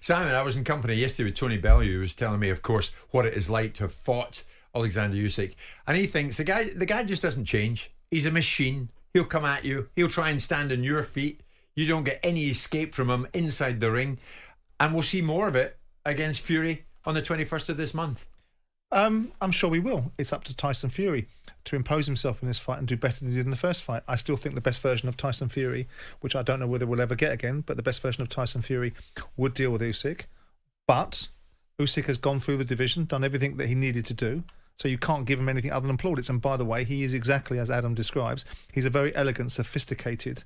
Simon, I was in company yesterday with Tony Bellew, who was telling me, of course, what it is like to have fought Oleksandr Usyk. And he thinks the guy just doesn't change. He's a machine. He'll come at you. He'll try and stand on your feet. You don't get any escape from him inside the ring. And we'll see more of it against Fury on the 21st of this month. I'm sure we will. It's up to Tyson Fury to impose himself in this fight and do better than he did in the first fight. I still think the best version of Tyson Fury, which I don't know whether we'll ever get again, but the best version of Tyson Fury would deal with Usyk. But Usyk has gone through the division, done everything that he needed to do, so you can't give him anything other than plaudits. And by the way, he is exactly as Adam describes. He's a very elegant, sophisticated,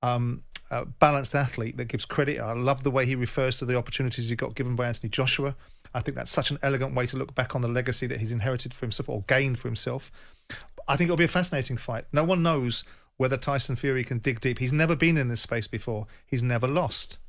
balanced athlete that gives credit. I love the way he refers to the opportunities he got given by Anthony Joshua. I think that's such an elegant way to look back on the legacy that he's inherited for himself or gained for himself. I think it'll be a fascinating fight. No one knows whether Tyson Fury can dig deep. He's never been in this space before. He's never lost.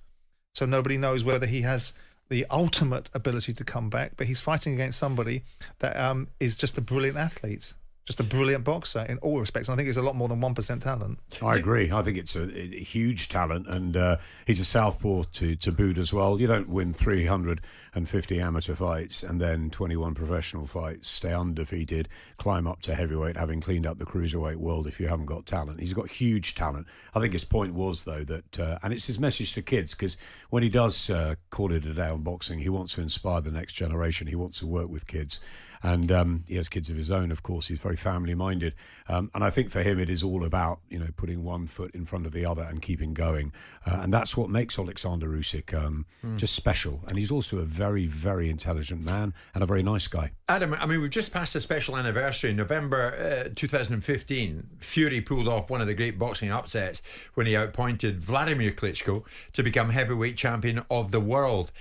So nobody knows whether he has the ultimate ability to come back, but he's fighting against somebody that is just a brilliant athlete. Just a brilliant boxer in all respects. And I think he's a lot more than 1% talent. I agree. I think it's a huge talent, and he's a southpaw to boot as well. You don't win 350 amateur fights and then 21 professional fights, stay undefeated, climb up to heavyweight, having cleaned up the cruiserweight world if you haven't got talent. He's got huge talent. I think his point was, though, that, and it's his message to kids, because when he does call it a day on boxing, he wants to inspire the next generation. He wants to work with kids. And he has kids of his own, of course. He's very family-minded. And I think for him it is all about, putting one foot in front of the other and keeping going. And that's what makes Oleksandr Usyk just special. And he's also a very, very intelligent man and a very nice guy. Adam, I mean, we've just passed a special anniversary. In November 2015, Fury pulled off one of the great boxing upsets when he outpointed Vladimir Klitschko to become heavyweight champion of the world.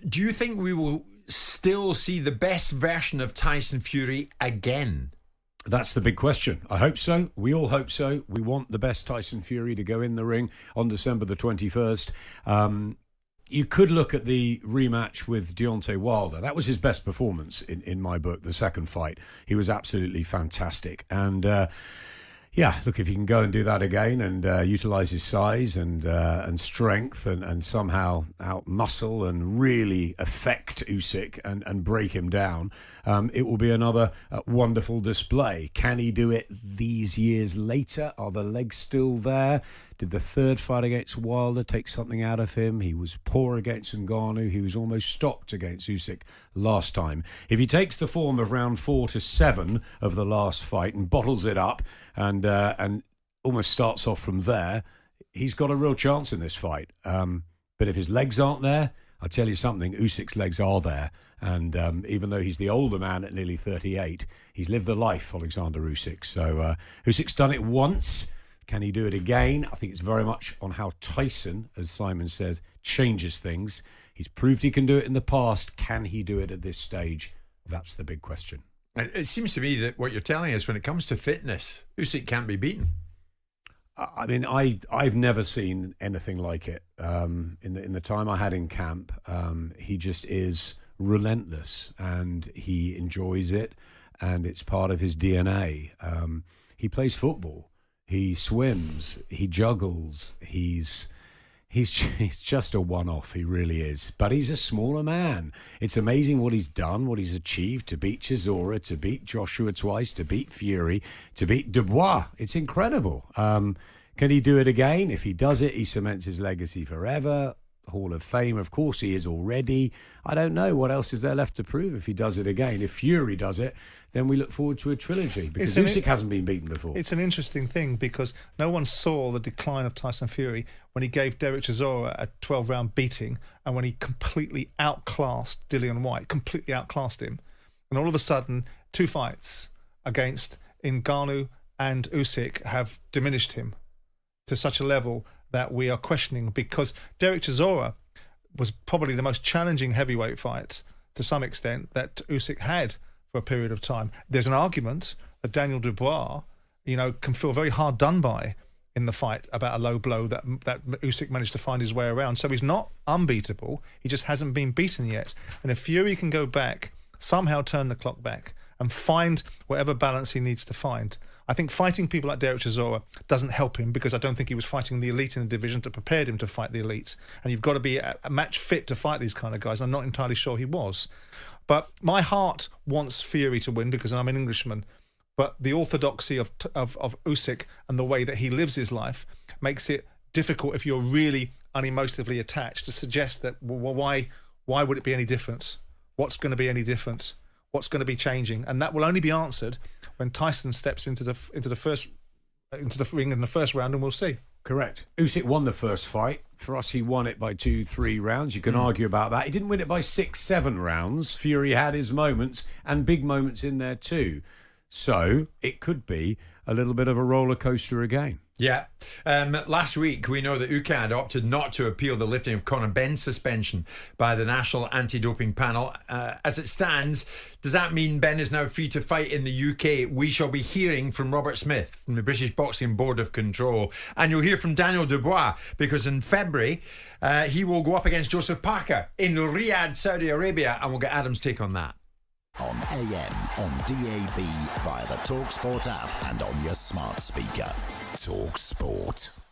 Do you think we will still see the best version of Tyson Fury again? That's the big question. I hope so. We all hope so. We want the best Tyson Fury to go in the ring on December the 21st. You could look at the rematch with Deontay Wilder. That was his best performance in my book, the second fight. He was absolutely fantastic. And yeah, look, if he can go and do that again and utilise his size and strength and somehow out-muscle and really affect Usyk and break him down, it will be another wonderful display. Can he do it these years later? Are the legs still there? Did the third fight against Wilder take something out of him? He was poor against Ngannou. He was almost stopped against Usyk last time. If he takes the form of round 4 to 7 of the last fight and bottles it up and almost starts off from there, he's got a real chance in this fight. But if his legs aren't there, I'll tell you something, Usyk's legs are there. And even though he's the older man at nearly 38, he's lived the life, Oleksandr Usyk. So Usyk's done it once. Can he do it again? I think it's very much on how Tyson, as Simon says, changes things. He's proved he can do it in the past. Can he do it at this stage? That's the big question. It seems to me that what you're telling us, when it comes to fitness, Usyk can't be beaten. I mean, I've never seen anything like it. In the time I had in camp, he just is relentless, and he enjoys it, and it's part of his DNA. He plays football. He swims, he juggles, he's just a one-off, he really is. But he's a smaller man. It's amazing what he's done, what he's achieved to beat Chisora, to beat Joshua twice, to beat Fury, to beat Dubois. It's incredible. Can he do it again? If he does it, he cements his legacy forever. Hall of Fame, of course he is already. I don't know what else is there left to prove if he does it again. If Fury does it, then we look forward to a trilogy, because Usyk hasn't been beaten before. It's an interesting thing, because no one saw the decline of Tyson Fury when he gave Derek Chisora a 12-round beating and when he completely outclassed Dillian Whyte, completely outclassed him. And all of a sudden, 2 fights against Ngannou and Usyk have diminished him to such a level that we are questioning, because Derek Chisora was probably the most challenging heavyweight fight to some extent that Usyk had for a period of time. There's an argument that Daniel Dubois, can feel very hard done by in the fight about a low blow that Usyk managed to find his way around. So he's not unbeatable. He just hasn't been beaten yet. And if Fury can go back, somehow turn the clock back and find whatever balance he needs to find, I think fighting people like Derek Chisora doesn't help him, because I don't think he was fighting the elite in the division that prepared him to fight the elites. And you've got to be a match fit to fight these kind of guys. I'm not entirely sure he was. But my heart wants Fury to win because I'm an Englishman. But the orthodoxy of Usyk and the way that he lives his life makes it difficult, if you're really unemotively attached, to suggest that, well, why would it be any different? What's going to be any different? What's going to be changing? And that will only be answered when Tyson steps into the ring in the first round, and we'll see. Correct. Usyk won the first fight. For us, he won it by 2-3 rounds. You can argue about that. He didn't win it by 6-7 rounds. Fury had his moments, and big moments in there too. So it could be a little bit of a roller coaster again. Yeah. Last week, we know that UKAD opted not to appeal the lifting of Conor Benn's suspension by the National Anti-Doping Panel. As it stands, does that mean Ben is now free to fight in the UK? We shall be hearing from Robert Smith from the British Boxing Board of Control. And you'll hear from Daniel Dubois, because in February, he will go up against Joseph Parker in Riyadh, Saudi Arabia, and we'll get Adam's take on that. On AM, on DAB, via the talkSPORT app and on your smart speaker. talkSPORT.